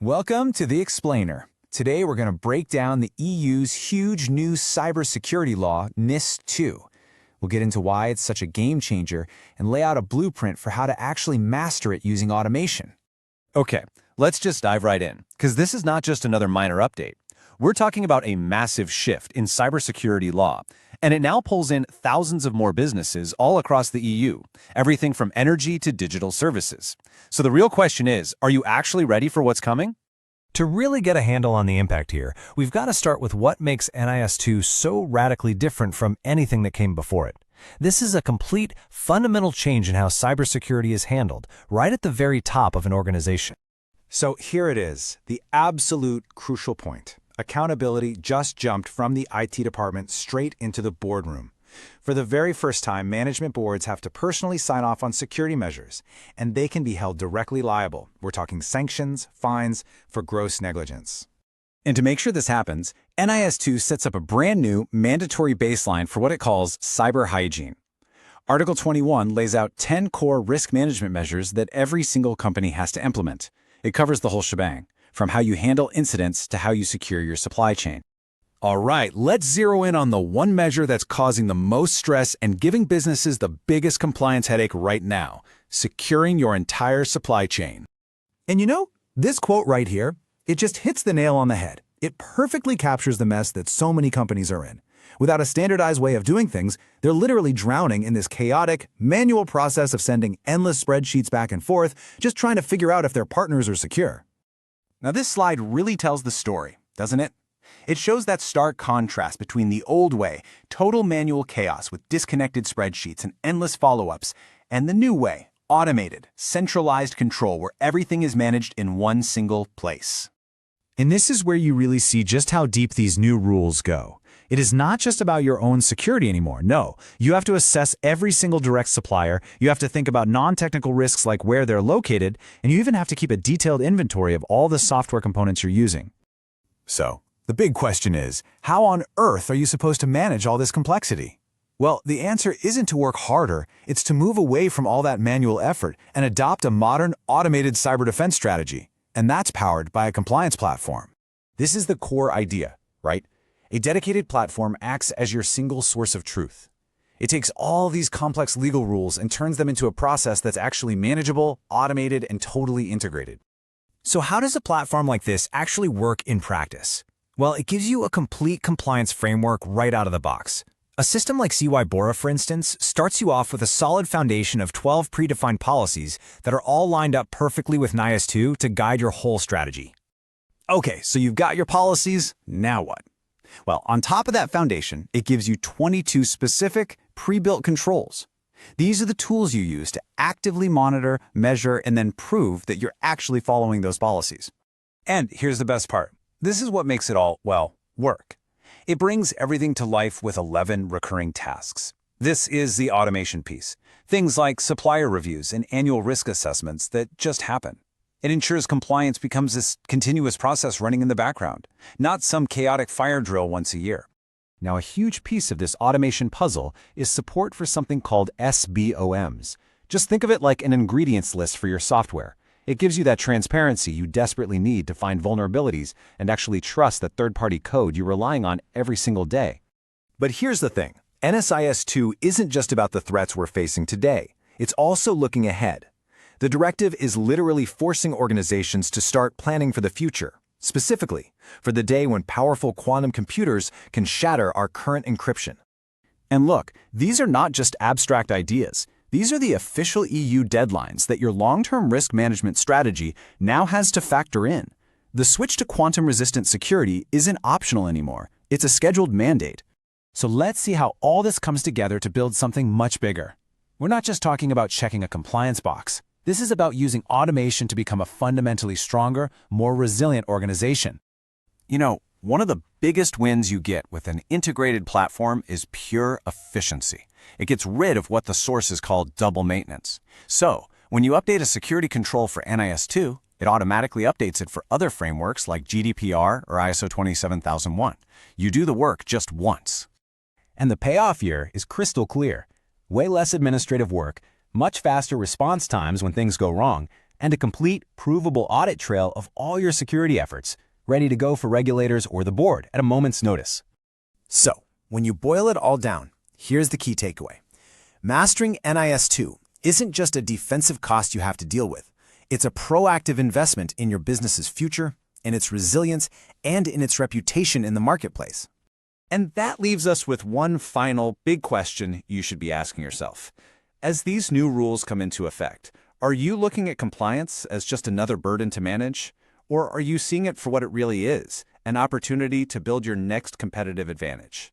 Welcome to The Explainer. Today we're going to break down the EU's huge new cybersecurity law, NIS2. We'll get into why it's such a game changer and lay out a blueprint for how to actually master it using automation. Okay, let's just dive right in, because this is not just another minor update. We're talking about a massive shift in cybersecurity law, and it now pulls in thousands of more businesses all across the EU, everything from energy to digital services. So the real question is, are you actually ready for what's coming? To really get a handle on the impact here, we've got to start with what makes NIS2 so radically different from anything that came before it. This is a complete, fundamental change in how cybersecurity is handled, right at the very top of an organization. So here it is, the absolute crucial point. Accountability just jumped from the IT department straight into the boardroom. For the very first time, management boards have to personally sign off on security measures, and they can be held directly liable. We're talking sanctions, fines, for gross negligence. And to make sure this happens, NIS2 sets up a brand new mandatory baseline for what it calls cyber hygiene. Article 21 lays out 10 core risk management measures that every single company has to implement. It covers the whole shebang, from how you handle incidents to how you secure your supply chain. All right, let's zero in on the one measure that's causing the most stress and giving businesses the biggest compliance headache right now: securing your entire supply chain. And you know, this quote right here, it just hits the nail on the head. It perfectly captures the mess that so many companies are in. Without a standardized way of doing things, they're literally drowning in this chaotic, manual process of sending endless spreadsheets back and forth, just trying to figure out if their partners are secure. Now this slide really tells the story, doesn't it? It shows that stark contrast between the old way, total manual chaos with disconnected spreadsheets and endless follow-ups, and the new way, automated, centralized control where everything is managed in one single place. And this is where you really see just how deep these new rules go. It is not just about your own security anymore. No, you have to assess every single direct supplier, you have to think about non-technical risks like where they're located, and you even have to keep a detailed inventory of all the software components you're using. So, the big question is, how on earth are you supposed to manage all this complexity? Well, the answer isn't to work harder, it's to move away from all that manual effort and adopt a modern, automated cyber defense strategy. And that's powered by a compliance platform. This is the core idea, right? A dedicated platform acts as your single source of truth. It takes all these complex legal rules and turns them into a process that's actually manageable, automated, and totally integrated. So how does a platform like this actually work in practice? Well, it gives you a complete compliance framework right out of the box. A system like CY Bora, for instance, starts you off with a solid foundation of 12 predefined policies that are all lined up perfectly with NIS2 to guide your whole strategy. Okay, so you've got your policies, now what? Well, on top of that foundation, it gives you 22 specific, pre-built controls. These are the tools you use to actively monitor, measure, and then prove that you're actually following those policies. And here's the best part. This is what makes it all, well, work. It brings everything to life with 11 recurring tasks. This is the automation piece. Things like supplier reviews and annual risk assessments that just happen. It ensures compliance becomes this continuous process running in the background, not some chaotic fire drill once a year. Now, a huge piece of this automation puzzle is support for something called SBOMs. Just think of it like an ingredients list for your software. It gives you that transparency you desperately need to find vulnerabilities and actually trust the third-party code you're relying on every single day. But here's the thing. NIS2 isn't just about the threats we're facing today. It's also looking ahead. The directive is literally forcing organizations to start planning for the future, specifically for the day when powerful quantum computers can shatter our current encryption. And look, these are not just abstract ideas. These are the official EU deadlines that your long-term risk management strategy now has to factor in. The switch to quantum-resistant security isn't optional anymore. It's a scheduled mandate. So let's see how all this comes together to build something much bigger. We're not just talking about checking a compliance box. This is about using automation to become a fundamentally stronger, more resilient organization. You know, one of the biggest wins you get with an integrated platform is pure efficiency. It gets rid of what the sources call double maintenance. So, when you update a security control for NIS2, it automatically updates it for other frameworks like GDPR or ISO 27001. You do the work just once. And the payoff here is crystal clear. Way less administrative work, much faster response times when things go wrong, and a complete, provable audit trail of all your security efforts, ready to go for regulators or the board at a moment's notice. So, when you boil it all down, here's the key takeaway. Mastering NIS2 isn't just a defensive cost you have to deal with. It's a proactive investment in your business's future, in its resilience, and in its reputation in the marketplace. And that leaves us with one final big question you should be asking yourself. As these new rules come into effect, are you looking at compliance as just another burden to manage? Or are you seeing it for what it really is, an opportunity to build your next competitive advantage?